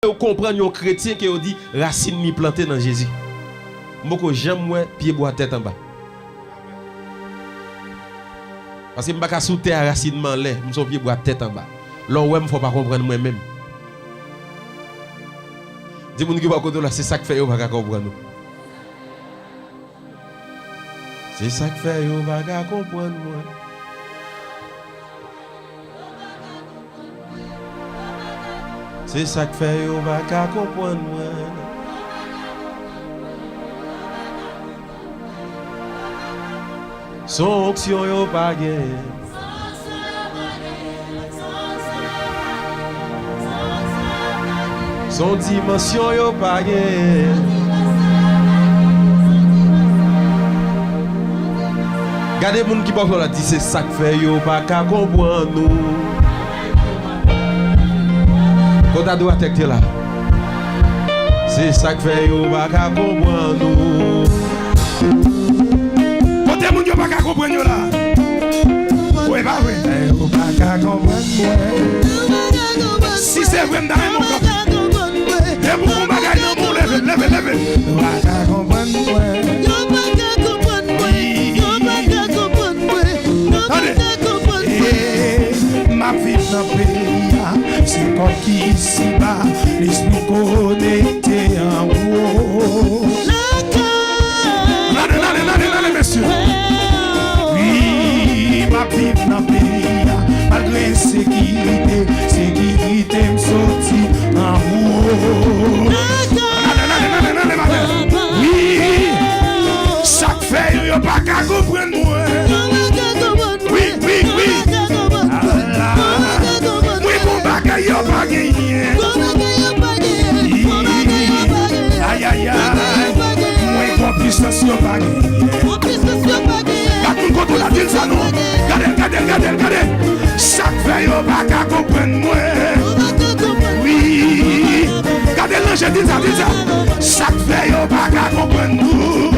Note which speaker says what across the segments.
Speaker 1: Vous comprenez un chrétien qui dit racine ni plantée dans Jésus. Moi j'aime moi pied bois tête en bas. Parce que je ne peux pas sous terre racine manlé, je suis pied bois tête en bas. Là ouais, il ne faut pas comprendre moi-même. Dis-moi qui va côté là, c'est ça que fait, vous ne pas comprendre. C'est ça que fait, vous ne pas comprendre moi. C'est ça que fait, vous ne pas comprendre moi. Son onction yo pas gagné. Son dimension yo pas gagné. Gardez moun qui parle là dit c'est ça que fait yo pas qu'à comprendre nous. Quand ta doit tête là. C'est ça que fait yo pas qu'à comprendre nous. Côté moun yo pas qu'à comprendre là. Ouais bah ouais. Yo pas qu'à comprendre. Si c'est vrai dans mon corps. Et pour bagaille dans mon lève. Yo pas qu'à comprendre. Ma vie dans le pays, c'est comme qui ici bas, l'esprit connecté en haut. Allez, messieurs. Oui, ma vie dans le pays, malgré sécurité me sortit en haut. Oui, chaque fait, il n'y a pas qu'à comprendre moi. Oui. Yo pas gagné. Aïe aïe aïe. Moi bon puissance yo pas gagné. Quand on contrôle la ville ça non. Regardez. Chaque veille yo pas qu'à comprendre moi. Oui. Regardez l'ange dit ça. Chaque veille yo pas qu'à comprendre nous.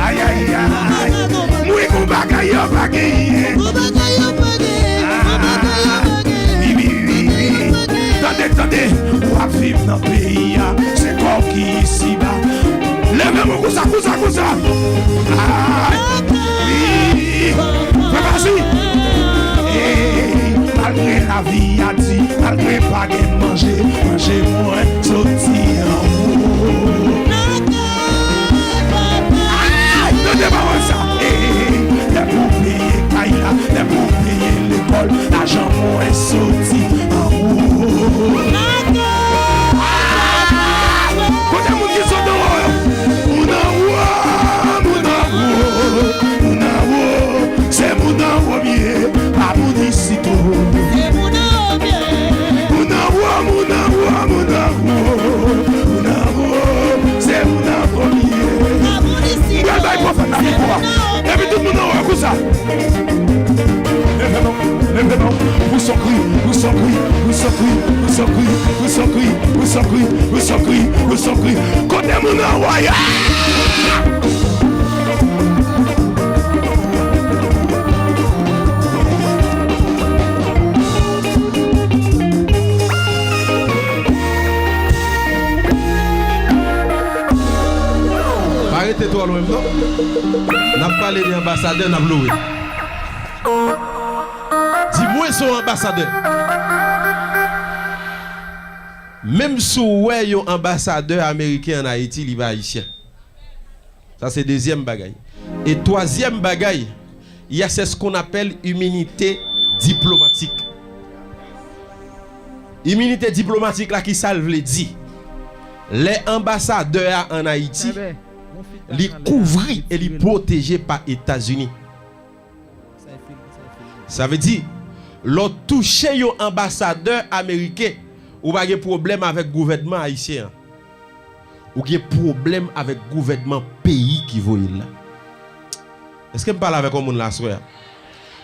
Speaker 1: Aïe aïe aïe. Moi bon bagaille yo pas gagné. Attendez, on va vivre dans le pays, c'est quoi qui ici bas. Lève-moi comme ça. Oui, vas-y. Malgré la vie a dit, malgré pas de manger moins, sortir en haut. Attendez-moi ça. Les pour payer Kaila, les pour payer l'école, l'argent moins sorti en haut. C'est mon envoyé, pas mon ici tout. C'est mon envoyé. Et puis tout le monde envoie comme ça. Lève-moi, vous sont cris. Côté mon envoyé. Arrêtez-toi loin, non? N'a pas parlé d'ambassadeur, n'a pas loué. Dis-moi son ambassadeur. Même si vous avez un ambassadeur américain en Haïti, il va haïtien. Ça, c'est deuxième bagaille. Et troisième bagaille, il y a ce qu'on appelle immunité diplomatique. Immunité diplomatique, là, qui ça veut dire? Les ambassadeurs en Haïti, les couvrir et les protéger par les États-Unis. Ça veut dire, l'on touche un ambassadeur américain, ou avez problème avec le gouvernement haïtien. Ou avez problème avec le gouvernement pays qui voit là. Est-ce que je parle avec un monde là, soeur?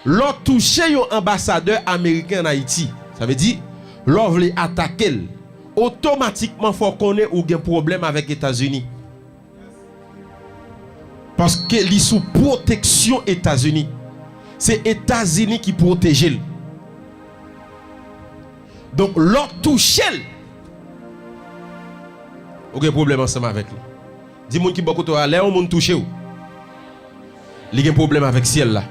Speaker 1: L'on touche un ambassadeur américain en Haïti. Ça veut dire, l'on veut attaquer. Automatiquement, il faut qu'on ait un problème avec les États-Unis. Parce qu'il est sous protection États-Unis. C'est États-Unis qui protègent. Donc, l'autre touche. Aucun problème ensemble avec lui. Dis-moi qui beaucoup à l'air, on monde touché ou. Il y a un problème avec ciel là.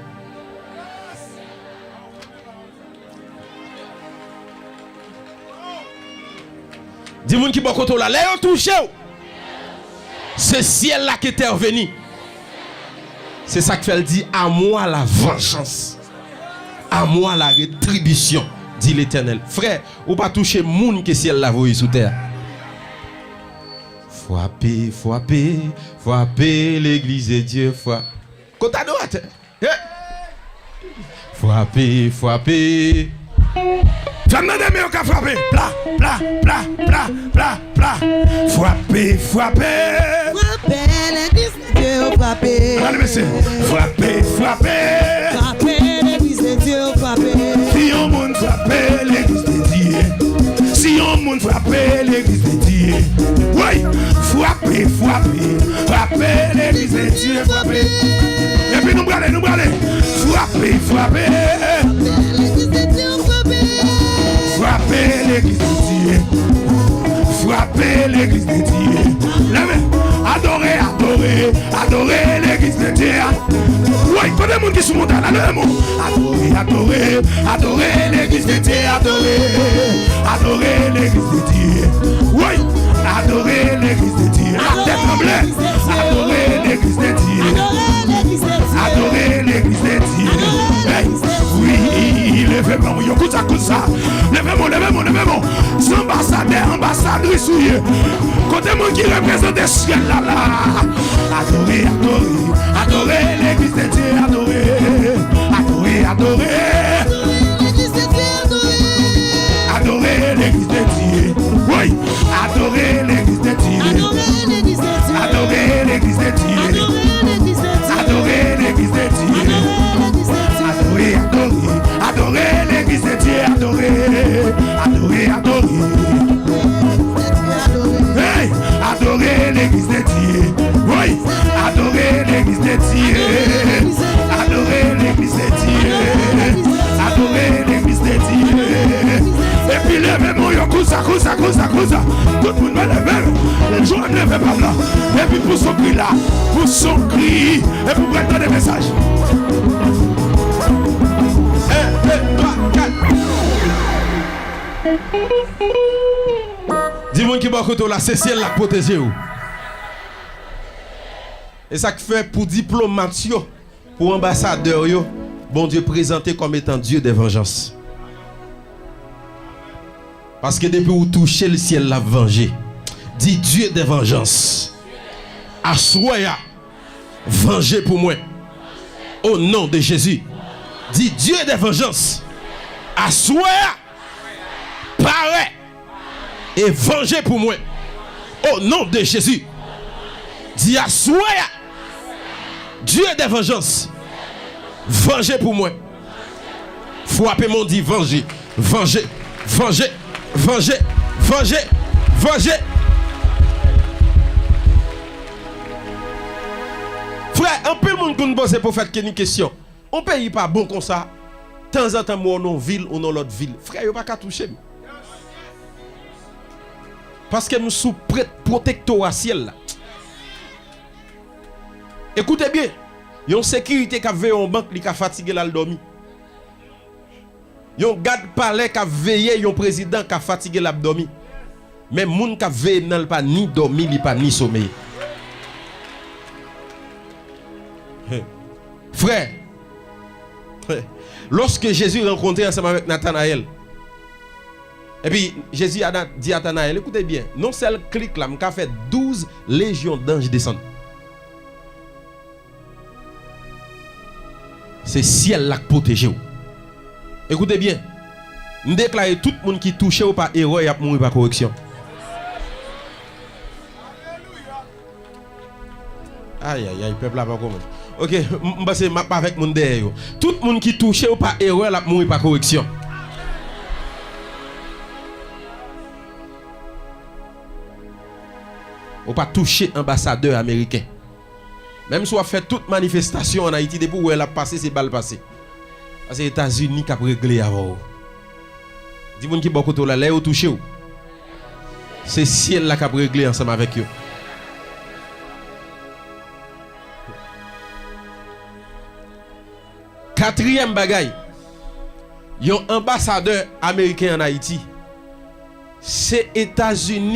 Speaker 1: Dis-moi qui beaucoup là, l'air touché ou. C'est ciel là qui est intervenu. C'est ça que fait dit à moi la vengeance. À moi la rétribution, dit l'Éternel. Frère, ou pas toucher moun que ciel la voye sous terre. Frappez, frappez, frappez l'église de Dieu, frappez. Côté à droite. Frappez, frappez.
Speaker 2: Jamais de mieux qu'à frapper. Pla, pla, pla, pla, pla, pla. Frappez, frappez.
Speaker 3: Frappez l'église de Dieu, frappez.
Speaker 2: Regardez, monsieur. Frappez, frappez.
Speaker 3: Frappez l'église de Dieu, frappez.
Speaker 2: Si on monde frappez l'église de Dieu. Si on monde frappez l'église de Dieu. Oui, frappez, frappez. Frappez l'église de Dieu, frappez. Et puis nous brûlons, nous brûlons. Frappez, frappez.
Speaker 3: L'église de Dieu, frappez.
Speaker 2: Frappez l'église de Dieu. Frappez l'église de Dieu. Adorez, adorez, adorez l'église de Dieu. Oui, quand les gens qui sont montés là, le mot. Adorez, adorez, adorez l'église de Dieu. Adorez, adorez l'église de Dieu. Oui, adorez l'église de Dieu. La tête tremblée. Adorez l'église de Dieu. Adorez l'église de Dieu. Oui, levez-moi, yo, coup ça. Levez-moi, levez-moi, levez-moi. Ambassadeur, ambassadrice, oui. Côté monde qui représente le ciel là. Adorez, adorez, adorez l'église de Dieu. Adorez, adorez, adorez. Adorez l'église de Dieu. Oui, adorez l'église de Dieu. Adorez l'église de Dieu. Adorez l'église de Dieu. Adorez, adorez, adorez l'église de Dieu. Adorez, adorez, adorez. Hey, adorez l'église de Dieu. Oui, adorez l'église de Dieu. Adorez l'église de Dieu. Adorez l'église de Dieu. Et puis levez-moi, yo, cousa. Tout le monde me lève. Les gens ne lèvent pas là. Et puis pour son cri là, pour son cri, et pour prendre des messages.
Speaker 1: 1, 2, 3, 4. Dis-moi qui va côté là, c'est ciel la protéger ou. Et ça que fait pour diplomate yo, pour ambassadeur yo, bon Dieu présenté comme étant Dieu des vengeances. Parce que depuis où toucher le ciel l'a vengé. Dit Dieu des vengeances. Assoya, vengez pour moi. Au nom de Jésus. Dit Dieu des vengeances. Assoya, paraît et vengez pour moi. Au nom de Jésus. Dit assoya, Dieu des vengeances. Vengez pour moi. Frappez mon dit vengez. Vengez. Vengez. Vengez, vengez, vengez. Frère, un peu le monde qu'on pose pour faire une question. On paye pas bon comme ça. De temps en temps, moi, on ville ou dans l'autre ville. Frère, il n'y a pas qu'à toucher. Parce que nous sommes prêts protecteurs ciel là. Écoutez bien. Il y a une sécurité qui a veillé en banque qui a fatigué là le dormi. Yon garde palais qui a veillé, yon président qui a fatigué l'abdomen. Mais moun qui a veillé n'a pas ni dormi, ni pas ni sommeil. Frère, lorsque Jésus rencontrait ensemble avec Nathanaël, et puis Jésus a dit à Nathanaël, écoutez bien, non seul clic là, m'a fait 12 légions d'anges descendre. C'est ciel là qui protège. Écoutez bien, nous déclarons tout le monde qui touche ou par erreur, il a mourir par correction. Aïe, peuple là pas comment. Ok, je vais avec mon derrière. Tout le monde qui touche ou par erreur, il a mourir par correction. Ou pas toucher ambassadeur américain. Même si on fait toute manifestation en Haïti, depuis où elle a passé, c'est balles passées. C'est les États-Unis qui ont réglé avant. Dis moun qui beaucoup là, là ou touché ou. C'est ciel là qui a réglé ensemble avec eux. Quatrième bagaille. Yon ambassadeur américain en Haïti. C'est États-Unis